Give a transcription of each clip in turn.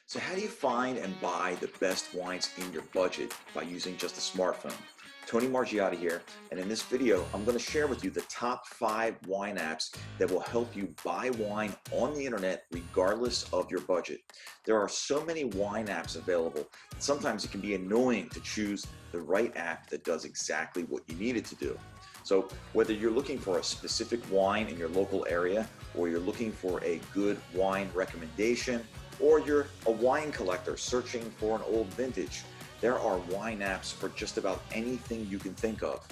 So how do you find and buy the best wines in your budget by using just a smartphone? Tony Margiotta here, and in this video, I'm going to share with you the top 5 wine apps that will help you buy wine on the internet regardless of your budget. There are so many wine apps available, and sometimes it can be annoying to choose the right app that does exactly what you need it to do. So whether you're looking for a specific wine in your local area, or you're looking for a good wine recommendation, or you're a wine collector searching for an old vintage, there are wine apps for just about anything you can think of.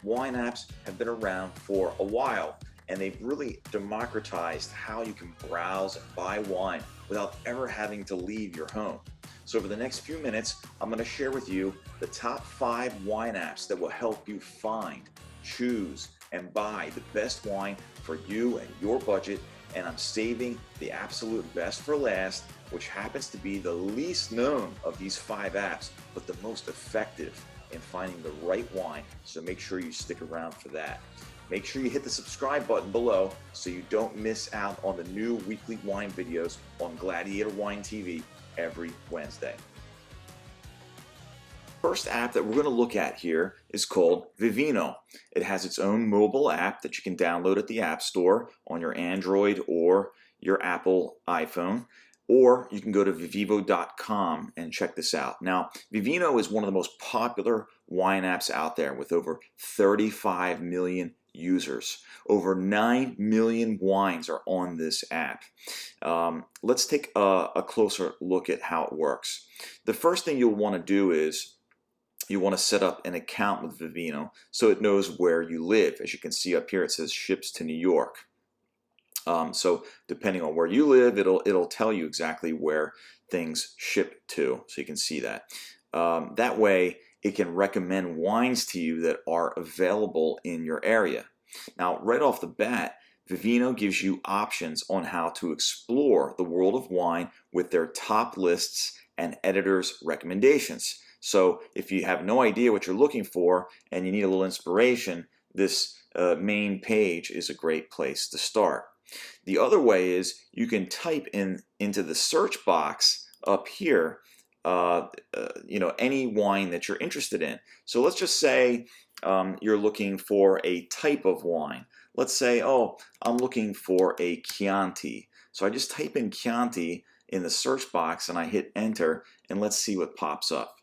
Wine apps have been around for a while, and they've really democratized how you can browse and buy wine without ever having to leave your home. So over the next few minutes, I'm going to share with you the top 5 wine apps that will help you find, choose, and buy the best wine for you and your budget. And I'm saving the absolute best for last, which happens to be the least known of these 5 apps, but the most effective in finding the right wine. So make sure you stick around for that. Make sure you hit the subscribe button below so you don't miss out on the new weekly wine videos on Gladiator Wine TV every Wednesday. First app that we're going to look at here is called Vivino. It has its own mobile app that you can download at the App Store on your Android or your Apple iPhone, or you can go to vivivo.com and check this out. Now, Vivino is one of the most popular wine apps out there with over 35 million users. Over 9 million wines are on this app. Let's take a closer look at how it works. The first thing you'll want to do is you want to set up an account with Vivino so it knows where you live. As you can see up here, it says ships to New York. So depending on where you live, it'll tell you exactly where things ship to, so you can see that. That way, it can recommend wines to you that are available in your area. Now, right off the bat, Vivino gives you options on how to explore the world of wine with their top lists and editors' recommendations. So if you have no idea what you're looking for and you need a little inspiration, this main page is a great place to start. The other way is you can type into the search box up here any wine that you're interested in. So let's just say you're looking for a type of wine. Let's say, oh, I'm looking for a Chianti. So I just type in Chianti in the search box and I hit enter, and let's see what pops up.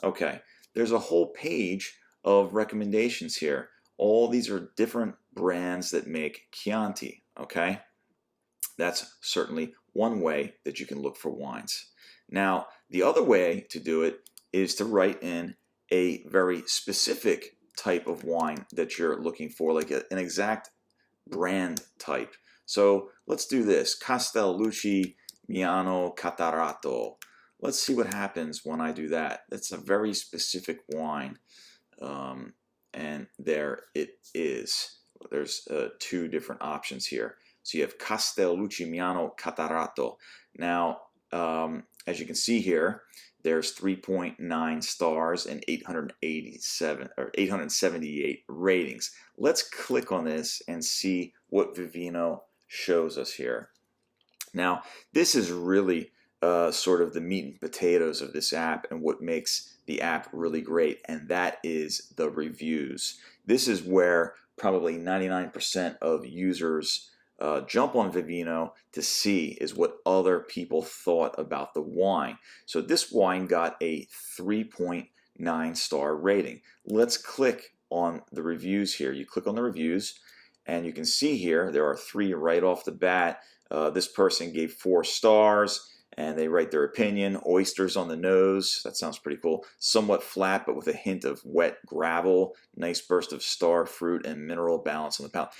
Okay, there's a whole page of recommendations here. All these are different brands that make Chianti, okay? That's certainly one way that you can look for wines. Now, the other way to do it is to write in a very specific type of wine that you're looking for, like an exact brand type. So let's do this, Castellucci Miano Catarato. Let's see what happens when I do that. It's a very specific wine, and there it is. There's 2 different options here. So you have Castellucci Miano Catarato. Now, as you can see here, there's 3.9 stars and 878 ratings. Let's click on this and see what Vivino shows us here. Now, this is really sort of the meat and potatoes of this app and what makes the app really great, and that is the reviews. This is where probably 99% of users jump on Vivino to see is what other people thought about the wine. So this wine got a 3.9 star rating. Let's click on the reviews here. You click on the reviews and you can see here there are 3 right off the bat. This person gave 4 stars. And they write their opinion. Oysters on the nose. That sounds pretty cool. Somewhat flat, but with a hint of wet gravel. Nice burst of star fruit and mineral balance on the palate.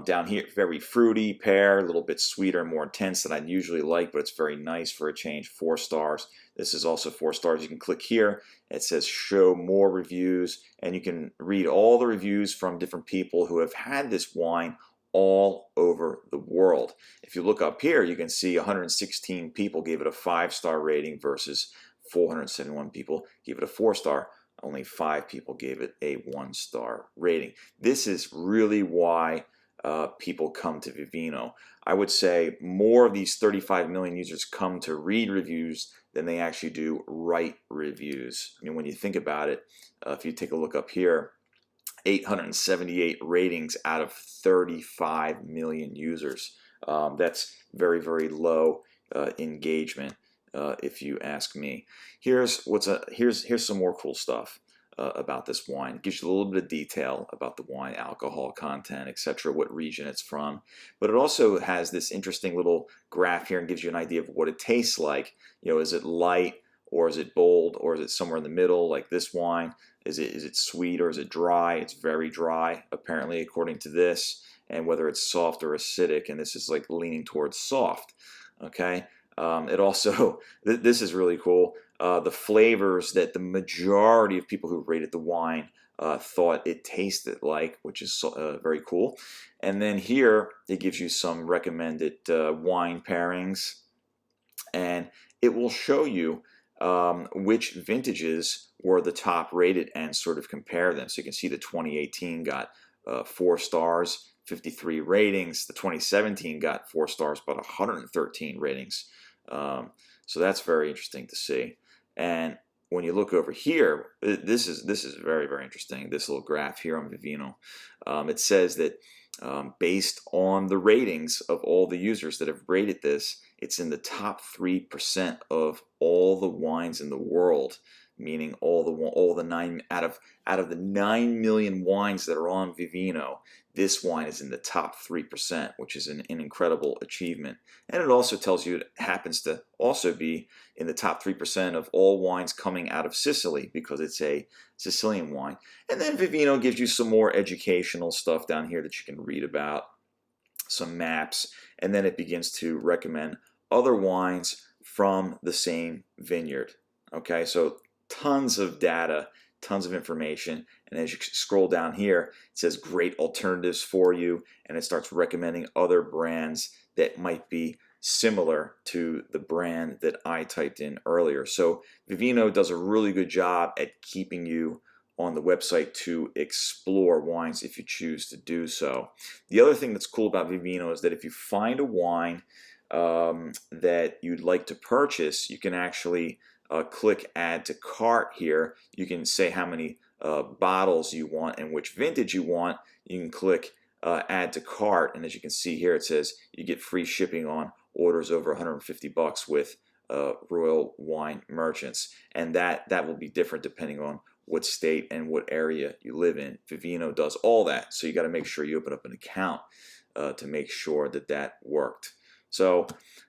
Down here, very fruity, pear, a little bit sweeter, more intense than I'd usually like, but it's very nice for a change. 4 stars. This is also 4 stars. You can click here. It says show more reviews, and you can read all the reviews from different people who have had this wine all over the world. If you look up here, you can see 116 people gave it a 5-star rating versus 471 people gave it a 4-star. Only 5 people gave it a 1-star rating. This is really why people come to Vivino. I would say more of these 35 million users come to read reviews than they actually do write reviews. I mean, when you think about it, if you take a look up here, 878 ratings out of 35 million users. That's very, very low engagement, if you ask me. Here's some more cool stuff about this wine. It gives you a little bit of detail about the wine, alcohol content, etc., what region it's from. But it also has this interesting little graph here and gives you an idea of what it tastes like. You know, is it light, or is it bold, or is it somewhere in the middle like this wine? Is it sweet, or is it dry? It's very dry, apparently, according to this. And whether it's soft or acidic, and this is like leaning towards soft. Okay. It also, this is really cool. The flavors that the majority of people who rated the wine thought it tasted like, which is very cool. And then here it gives you some recommended wine pairings, and it will show you which vintages were the top rated and sort of compare them. So you can see the 2018 got 4 stars, 53 ratings. The 2017 got 4 stars, but 113 ratings. So that's very interesting to see. And when you look over here, this is very, very interesting. This little graph here on Vivino, it says that based on the ratings of all the users that have rated this, it's in the top 3% of all the wines in the world, meaning all the 9 out of the 9 million wines that are on Vivino, this wine is in the top 3%, which is an incredible achievement. And it also tells you it happens to also be in the top 3% of all wines coming out of Sicily, because it's a Sicilian wine. And then Vivino gives you some more educational stuff down here that you can read about, some maps, and then it begins to recommend other wines from the same vineyard. Okay, so tons of data, tons of information, and as you scroll down here, it says great alternatives for you, and it starts recommending other brands that might be similar to the brand that I typed in earlier. So Vivino does a really good job at keeping you on the website to explore wines if you choose to do so. The other thing that's cool about Vivino is that if you find a wine that you'd like to purchase, you can actually click add to cart here. You can say how many bottles you want and which vintage you want. You can click add to cart, and as you can see here, it says you get free shipping on orders over $150 with Royal Wine Merchants, and that will be different depending on what state and what area you live in. Vivino does all that, so you got to make sure you open up an account to make sure that that worked. So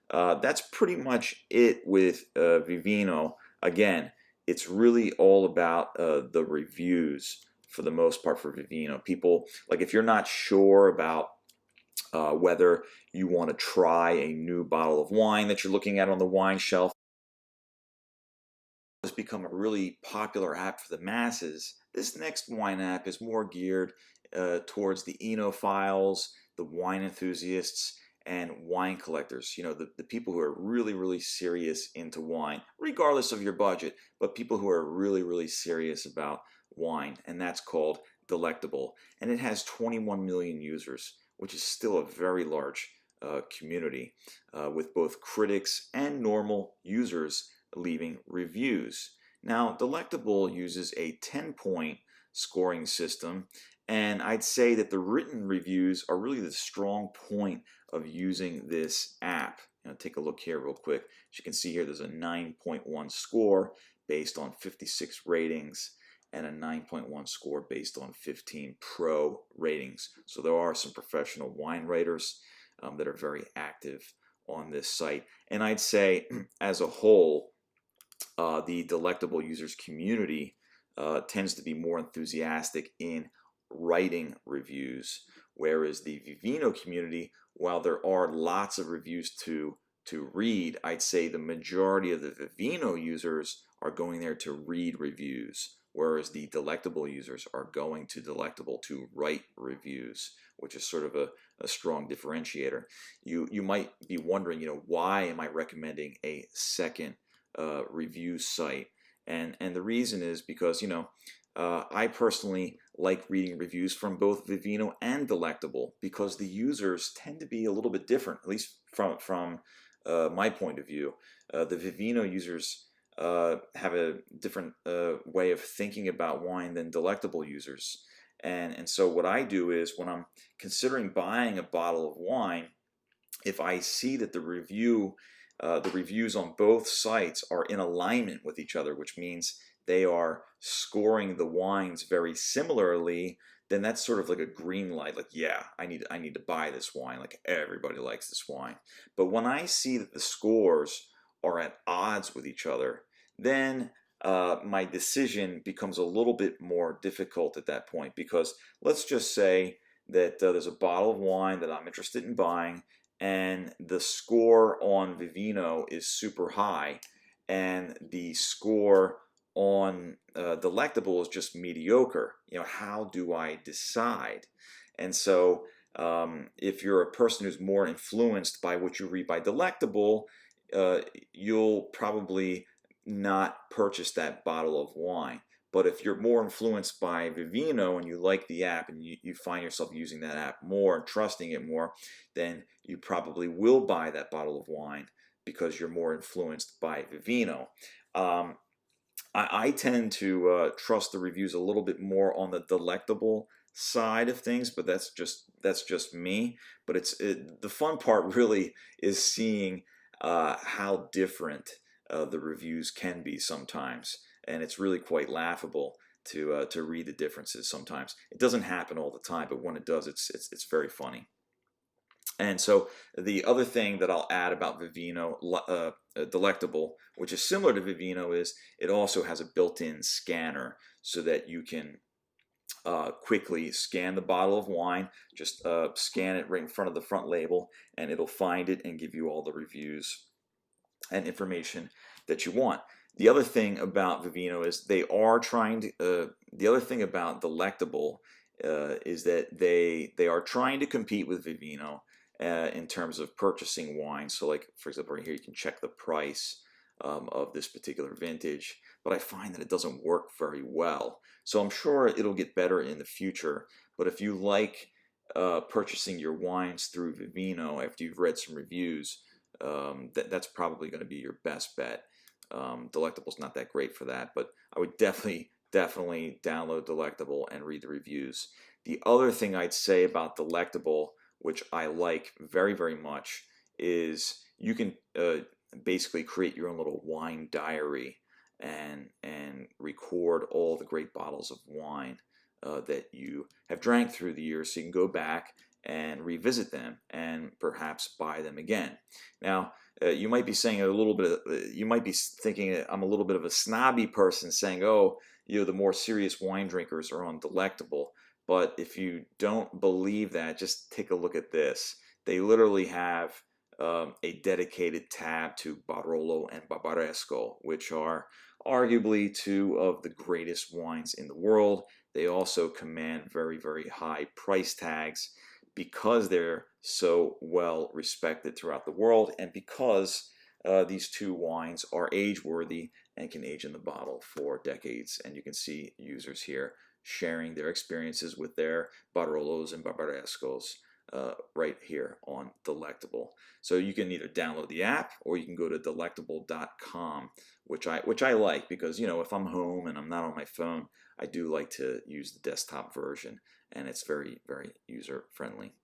that's pretty much it with Vivino. Again, it's really all about the reviews for the most part for Vivino. People, like, if you're not sure about whether you want to try a new bottle of wine that you're looking at on the wine shelf, has become a really popular app for the masses. This next wine app is more geared towards the enophiles, the wine enthusiasts, and wine collectors. You know, the people who are really, really serious into wine, regardless of your budget, but people who are really, really serious about wine, and that's called Delectable. And it has 21 million users, which is still a very large community, with both critics and normal users leaving reviews. Now, Delectable uses a 10-point scoring system, and I'd say that the written reviews are really the strong point of using this app. Now, take a look here real quick. As you can see here, there's a 9.1 score based on 56 ratings and a 9.1 score based on 15 pro ratings. So there are some professional wine writers that are very active on this site. And I'd say, as a whole, the Delectable users community tends to be more enthusiastic in writing reviews, whereas the Vivino community, while there are lots of reviews to read, I'd say the majority of the Vivino users are going there to read reviews, whereas the Delectable users are going to Delectable to write reviews, which is sort of a strong differentiator. You might be wondering, you know, why am I recommending a second review site? And the reason is because, you know, I personally like reading reviews from both Vivino and Delectable because the users tend to be a little bit different, at least from my point of view. The Vivino users have a different way of thinking about wine than Delectable users. And so what I do is when I'm considering buying a bottle of wine, if I see that the reviews on both sites are in alignment with each other, which means they are scoring the wines very similarly, then that's sort of like a green light. Like, yeah, I need to buy this wine. Like everybody likes this wine. But when I see that the scores are at odds with each other, then my decision becomes a little bit more difficult at that point because let's just say that there's a bottle of wine that I'm interested in buying and the score on Vivino is super high, and the score on Delectable is just mediocre. How do I decide? And so, if you're a person who's more influenced by what you read by Delectable, you'll probably not purchase that bottle of wine. But if you're more influenced by Vivino and you like the app and you find yourself using that app more and trusting it more, then you probably will buy that bottle of wine because you're more influenced by Vivino. I tend to trust the reviews a little bit more on the Delectable side of things, but that's just me. But the fun part really is seeing how different the reviews can be sometimes, and it's really quite laughable to read the differences sometimes. It doesn't happen all the time, but when it does, it's very funny. And so the other thing that I'll add about Vivino Delectable, which is similar to Vivino, is it also has a built-in scanner so that you can quickly scan the bottle of wine, just scan it right in front of the front label, and it'll find it and give you all the reviews and information that you want. The other thing about Vivino is they are trying to. The other thing about Delectable is that they are trying to compete with Vivino in terms of purchasing wine. So, like for example, right here you can check the price of this particular vintage, but I find that it doesn't work very well. So I'm sure it'll get better in the future. But if you like purchasing your wines through Vivino after you've read some reviews, that's probably going to be your best bet. Delectable's not that great for that, but I would definitely download Delectable and read the reviews. The other thing I'd say about Delectable, which I like very, very much, is you can basically create your own little wine diary and record all the great bottles of wine that you have drank through the years, so you can go back and revisit them and perhaps buy them again. Now, you might be saying you might be thinking I'm a little bit of a snobby person saying, oh, the more serious wine drinkers are on Delectable. But if you don't believe that, just take a look at this. They literally have a dedicated tab to Barolo and Barbaresco, which are arguably two of the greatest wines in the world. They also command very, very high price tags because they're so well respected throughout the world and because these two wines are age worthy and can age in the bottle for decades. And you can see users here sharing their experiences with their Barololos and Barbarescos right here on Delectable. So you can either download the app or you can go to delectable.com, which I like because if I'm home and I'm not on my phone, I do like to use the desktop version, and it's very, very user friendly.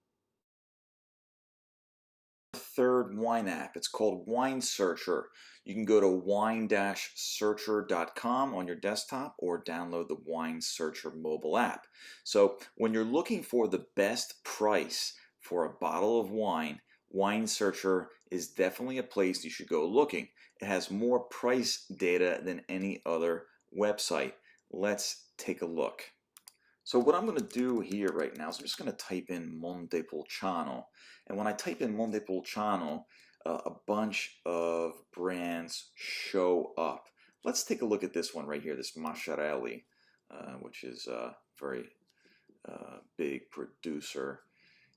Third wine app. It's called Wine Searcher. You can go to wine-searcher.com on your desktop or download the Wine Searcher mobile app. So when you're looking for the best price for a bottle of wine, Wine Searcher is definitely a place you should go looking. It has more price data than any other website. Let's take a look. So what I'm going to do here right now is I'm just going to type in Montepulciano. And when I type in Montepulciano, a bunch of brands show up. Let's take a look at this one right here, this Masciarelli, which is a very big producer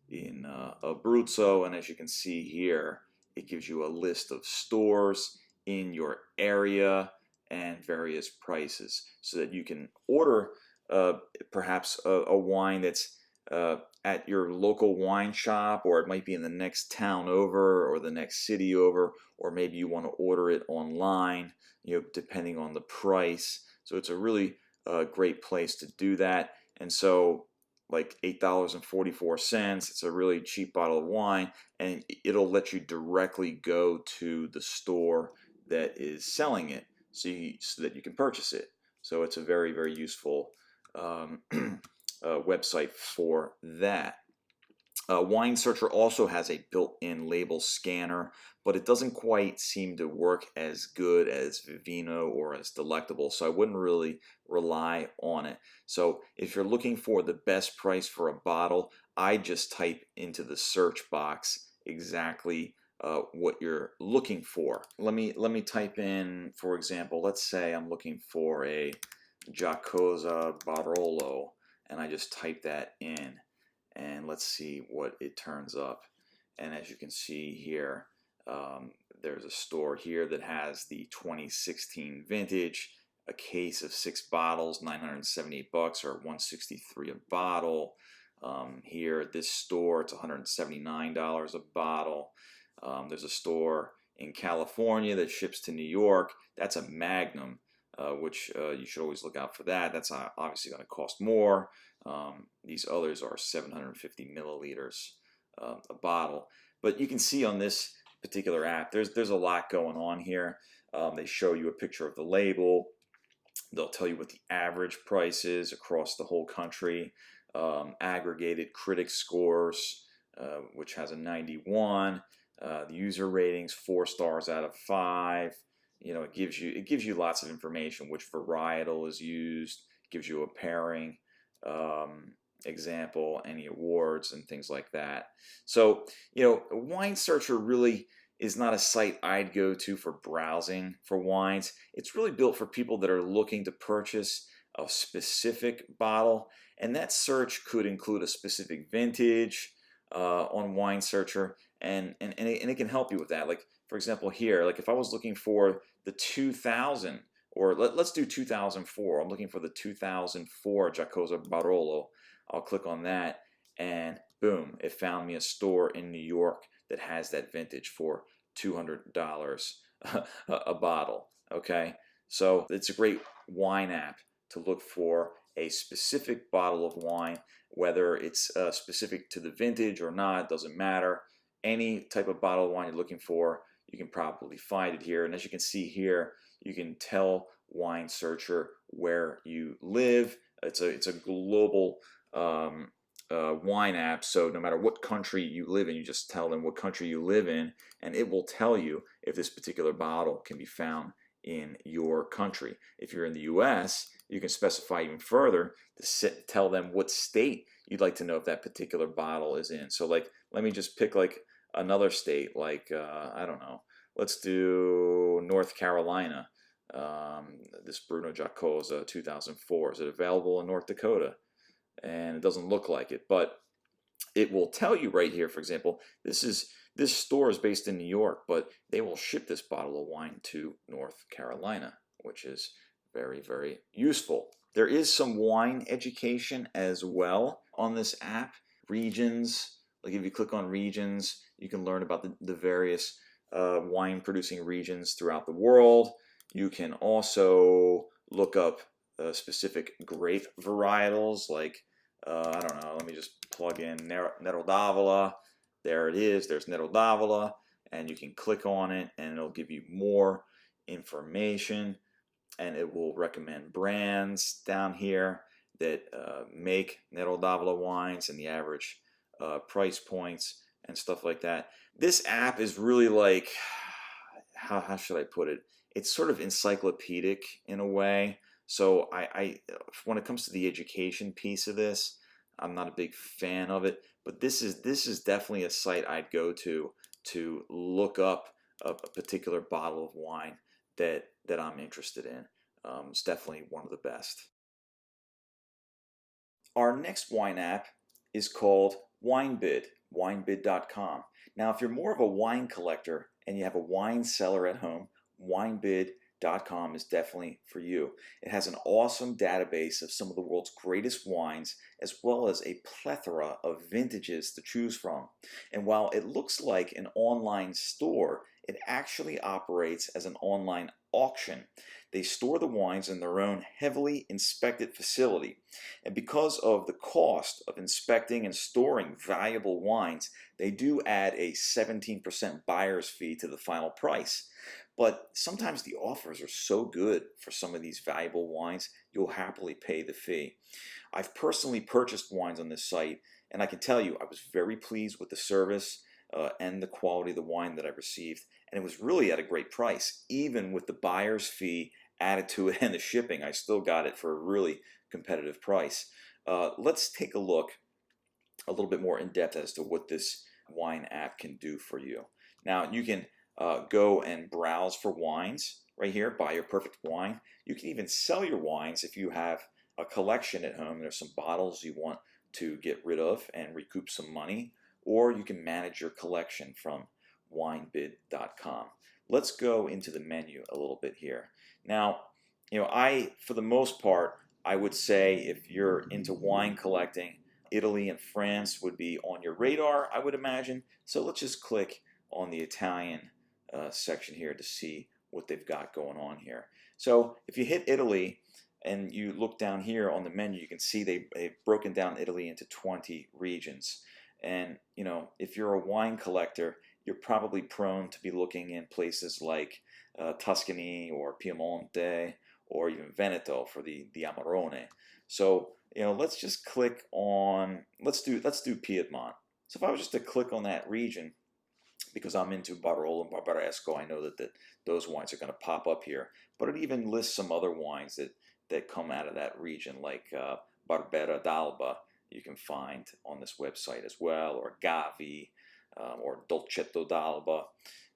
in Abruzzo. And as you can see here, it gives you a list of stores in your area and various prices so that you can order perhaps a wine that's at your local wine shop, or it might be in the next town over or the next city over, or maybe you want to order it online, depending on the price. So it's a really great place to do that. And so like $8.44, it's a really cheap bottle of wine, and it'll let you directly go to the store that is selling it so that you can purchase it. So it's a very, very useful website for that. Wine Searcher also has a built-in label scanner, but it doesn't quite seem to work as good as Vivino or as Delectable, so I wouldn't really rely on it. So if you're looking for the best price for a bottle, I just type into the search box exactly what you're looking for. Let me type in, for example, let's say I'm looking for a Giacosa Barolo, and I just type that in. And let's see what it turns up. And as you can see here, there's a store here that has the 2016 vintage, a case of 6 bottles, $978 or $163 a bottle. Here at this store, it's $179 a bottle. There's a store in California that ships to New York. That's a Magnum, which you should always look out for that. That's obviously going to cost more. These others are 750 milliliters a bottle. But you can see on this particular app, there's a lot going on here. They show you a picture of the label. They'll tell you what the average price is across the whole country. Aggregated critic scores, which has a 91. The user ratings, 4 stars out of 5. It gives you lots of information, which varietal is used, gives you a pairing example, any awards and things like that. So, Wine Searcher really is not a site I'd go to for browsing for wines. It's really built for people that are looking to purchase a specific bottle, and that search could include a specific vintage on Wine Searcher, and it can help you with that. Like, for example, here, like if I was looking for the 2000, or let's do 2004. I'm looking for the 2004 Giacosa Barolo. I'll click on that, and boom, it found me a store in New York that has that vintage for $200 a bottle. Okay, so it's a great wine app to look for a specific bottle of wine, whether it's specific to the vintage or not, doesn't matter. Any type of bottle of wine you're looking for, you can probably find it here. And as you can see here, you can tell Wine Searcher where you live. It's a global wine app, so no matter what country you live in, you just tell them what country you live in, and it will tell you if this particular bottle can be found in your country. If you're in the US, you can specify even further to tell them what state you'd like to know if that particular bottle is in. So like, let me just pick like another state, like I don't know, let's do North Carolina. This Bruno Giacosa 2004, is it available in North Dakota? And it doesn't look like it, but it will tell you right here, for example, this store is based in New York, but they will ship this bottle of wine to North Carolina, which is very, very useful. There is some wine education as well on this app. Regions, like if you click on regions, you can learn about the various wine producing regions throughout the world. You can also look up specific grape varietals, like I don't know, let me just plug in Nero d'Avola. There it is, there's Nero d'Avola, and you can click on it and it'll give you more information, and it will recommend brands down here that make Nero d'Avola wines and the average price points and stuff like that. This app is really like, how should I put it? It's sort of encyclopedic in a way. So when it comes to the education piece of this, I'm not a big fan of it. But this is definitely a site I'd go to look up a particular bottle of wine that I'm interested in. It's definitely one of the best. Our next wine app is called Winebid, winebid.com. Now, if you're more of a wine collector and you have a wine cellar at home, Winebid Winebid.com is definitely for you. It has an awesome database of some of the world's greatest wines, as well as a plethora of vintages to choose from. And while it looks like an online store, it actually operates as an online auction. They store the wines in their own heavily inspected facility. And because of the cost of inspecting and storing valuable wines, they do add a 17% buyer's fee to the final price. But sometimes the offers are so good for some of these valuable wines, you'll happily pay the fee. I've personally purchased wines on this site, and I can tell you I was very pleased with the service and the quality of the wine that I received, and it was really at a great price. Even with the buyer's fee added to it and the shipping, I still got it for a really competitive price. Let's take a look a little bit more in depth as to what this wine app can do for you. Now, you can go and browse for wines right here, buy your perfect wine. You can even sell your wines if you have a collection at home. There's some bottles you want to get rid of and recoup some money, or you can manage your collection from winebid.com. Let's go into the menu a little bit here. Now, for the most part, I would say if you're into wine collecting, Italy and France would be on your radar, I would imagine. So let's just click on the Italian section here to see what they've got going on here. So if you hit Italy and you look down here on the menu, you can see they've broken down Italy into 20 regions. And if you're a wine collector, you're probably prone to be looking in places like Tuscany or Piemonte or even Veneto for the Amarone. So let's just click on, let's do Piedmont. So if I was just to click on that region, because I'm into Barolo and Barbaresco, I know that those wines are going to pop up here. But it even lists some other wines that come out of that region, like Barbera d'Alba, you can find on this website as well, or Gavi, or Dolcetto d'Alba,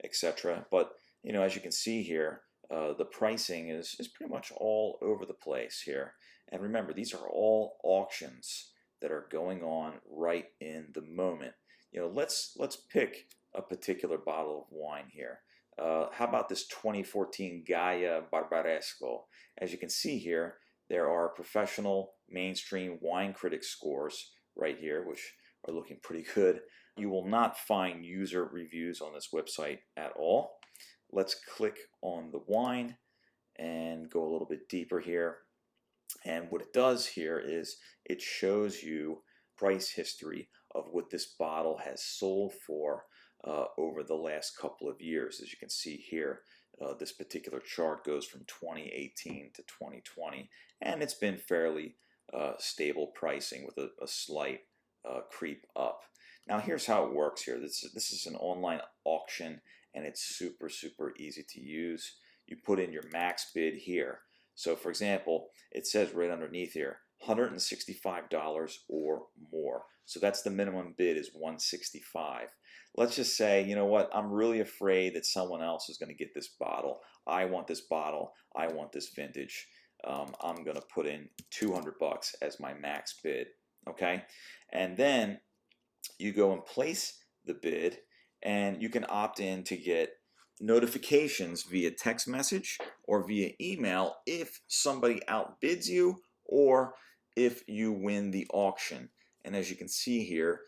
etc. But as you can see here, the pricing is pretty much all over the place here. And remember, these are all auctions that are going on right in the moment. Let's pick a particular bottle of wine here. How about this 2014 Gaia Barbaresco? As you can see here, there are professional mainstream wine critic scores right here, which are looking pretty good. You will not find user reviews on this website at all. Let's click on the wine and go a little bit deeper here. And what it does here is it shows you price history of what this bottle has sold for over the last couple of years. As you can see here, this particular chart goes from 2018 to 2020, and it's been fairly stable pricing with a slight creep up. Now here's how it works here. This is an online auction, and it's super easy to use. You put in your max bid here. So for example, it says right underneath here, $165 or more. So that's the minimum bid is $165. Let's just say, you know what, I'm really afraid that someone else is going to get this bottle. I want this bottle. I want this vintage. I'm going to put in $200 as my max bid. Okay, and then you go and place the bid, and you can opt in to get notifications via text message or via email if somebody outbids you or if you win the auction. And as you can see here,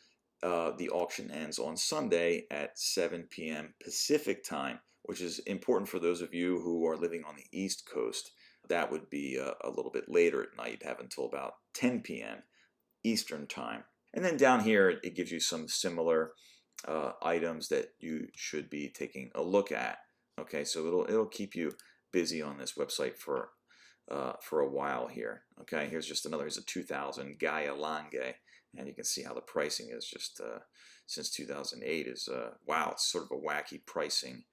the auction ends on Sunday at 7 p.m. Pacific time, which is important for those of you who are living on the East Coast. That would be a little bit later at night. You'd have until about 10 p.m. Eastern time. And then down here, it gives you some similar items that you should be taking a look at. Okay, so it'll keep you busy on this website for a while here. Okay, here's a 2000 Gaia Lange, and you can see how the pricing is just since 2008 is wow, it's sort of a wacky pricing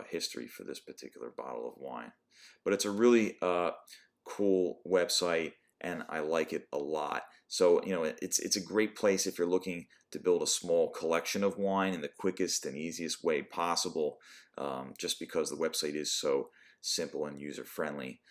history for this particular bottle of wine. But it's a really cool website, and I like it a lot. So it's a great place if you're looking to build a small collection of wine in the quickest and easiest way possible, just because the website is so simple and user friendly.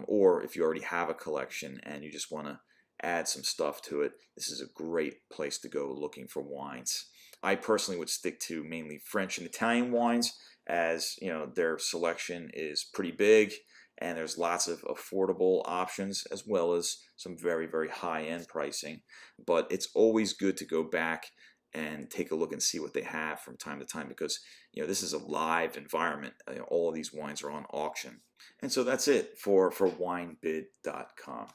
Or if you already have a collection and you just want to add some stuff to it, this is a great place to go looking for wines. I personally would stick to mainly French and Italian wines, as you know, their selection is pretty big and there's lots of affordable options as well as some very, very high-end pricing. But it's always good to go back and take a look and see what they have from time to time, because you know, this is a live environment. You know, all of these wines are on auction. And so that's it for winebid.com.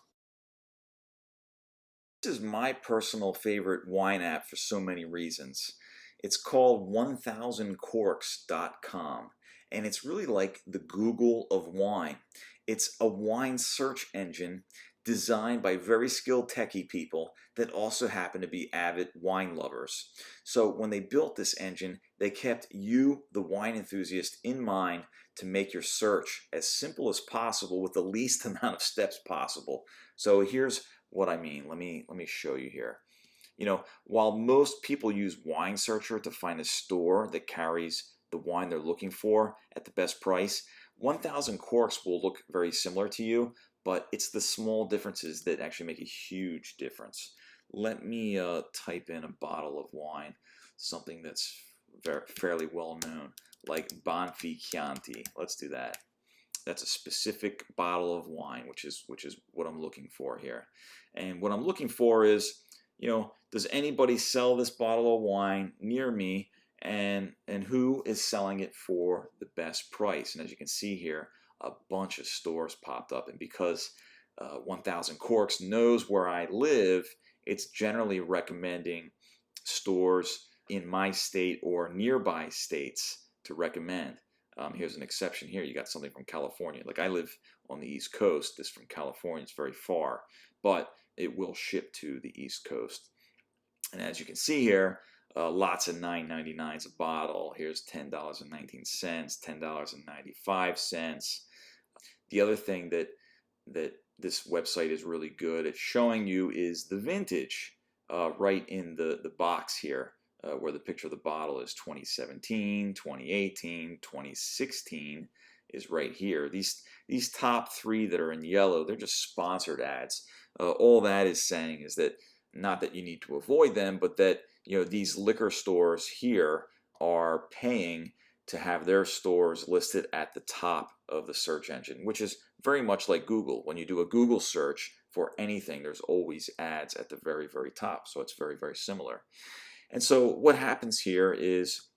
This is my personal favorite wine app for so many reasons. It's called 1000corks.com, and it's really like the Google of wine. It's a wine search engine designed by very skilled techie people that also happen to be avid wine lovers. So when they built this engine, they kept you, the wine enthusiast, in mind to make your search as simple as possible with the least amount of steps possible. So here's what I mean. Let me show you here. You know, while most people use Wine Searcher to find a store that carries the wine they're looking for at the best price, 1000 Corks will look very similar to you, but it's the small differences that actually make a huge difference. Let me type in a bottle of wine, something that's fairly well known, like Banfi Chianti. Let's do that. That's a specific bottle of wine, which is what I'm looking for here. And what I'm looking for is, you know, does anybody sell this bottle of wine near me, and who is selling it for the best price? And as you can see here, a bunch of stores popped up, and because 1000 Corks knows where I live, it's generally recommending stores in my state or nearby states to recommend. Here's an exception here. You got something from California. Like, I live on the East Coast. This from California is very far, but it will ship to the East Coast. And as you can see here, lots of $9.99 a bottle. Here's $10.19, $10.95. The other thing that this website is really good at showing you is the vintage right in the box here. Where the picture of the bottle is 2017, 2018, 2016 is right here. These top three that are in yellow, they're just sponsored ads. All that is saying is that, not that you need to avoid them, but that, you know, these liquor stores here are paying to have their stores listed at the top of the search engine, which is very much like Google. When you do a Google search for anything, there's always ads at the very, very top. So it's very, very similar. And so what happens here is,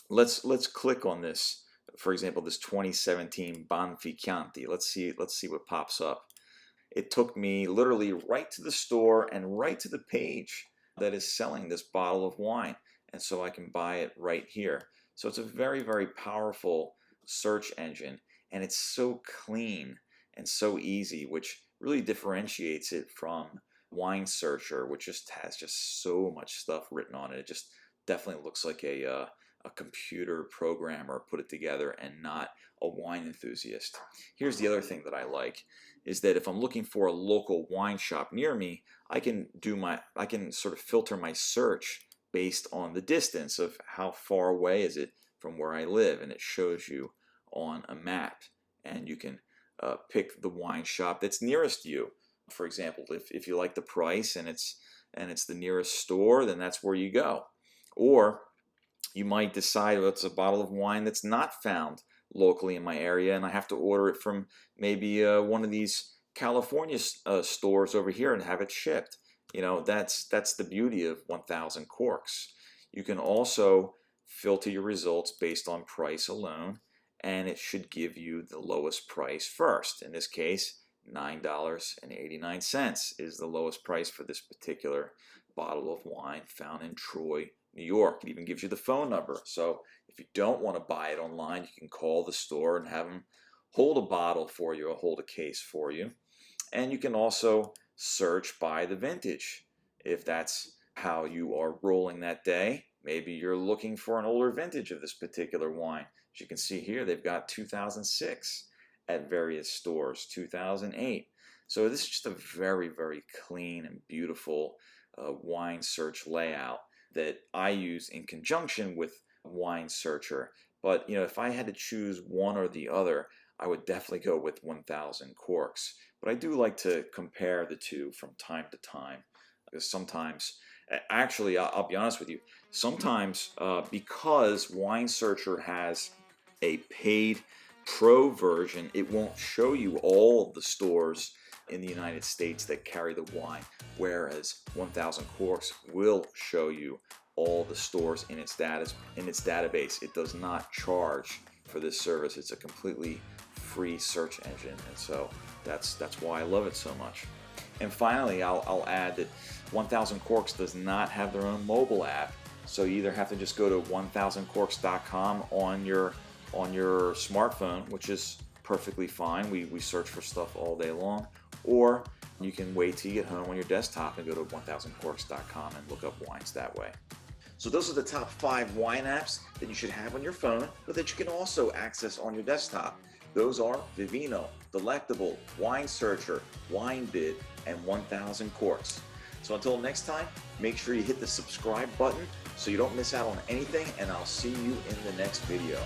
let's click on this. For example, this 2017 Banfi Chianti. Let's see what pops up. It took me literally right to the store and right to the page that is selling this bottle of wine, and so I can buy it right here. So it's a very, very powerful search engine, and it's so clean and so easy, which really differentiates it from Wine Searcher, which just has so much stuff written on it. It just definitely looks like a computer programmer put it together and not a wine enthusiast. Here's the other thing that I like, is that if I'm looking for a local wine shop near me, I can sort of filter my search based on the distance of how far away is it from where I live, and it shows you on a map, and you can pick the wine shop that's nearest you. For example, if you like the price and it's the nearest store, then that's where you go. Or you might decide, well, it's a bottle of wine that's not found locally in my area, and I have to order it from maybe one of these California stores over here and have it shipped. You know, that's the beauty of 1000 Corks. You can also filter your results based on price alone, and it should give you the lowest price first. In this case, $9.89 is the lowest price for this particular bottle of wine found in Troy, New York. It even gives you the phone number. So if you don't want to buy it online, you can call the store and have them hold a bottle for you or hold a case for you. And you can also search by the vintage if that's how you are rolling that day. Maybe you're looking for an older vintage of this particular wine. As you can see here, they've got 2006 at various stores, 2008. So this is just a very, very clean and beautiful wine search layout that I use in conjunction with Wine Searcher. But you know, if I had to choose one or the other, I would definitely go with 1,000 Corks. But I do like to compare the two from time to time, because sometimes, actually, I'll be honest with you, sometimes because Wine Searcher has a paid pro version, it won't show you all of the stores in the United States that carry the wine, whereas 1,000 Corks will show you all the stores in its database. It does not charge for this service. It's a completely free search engine, and so that's why I love it so much. And finally, I'll add that 1,000 Corks does not have their own mobile app, so you either have to just go to 1000corks.com on your smartphone, which is perfectly fine. We search for stuff all day long, or you can wait till you get home on your desktop and go to 1000corks.com and look up wines that way. So those are the top 5 wine apps that you should have on your phone, but that you can also access on your desktop. Those are Vivino, Delectable, Wine Searcher, Winebid, and 1000 Corks. So until next time, make sure you hit the subscribe button so you don't miss out on anything, and I'll see you in the next video.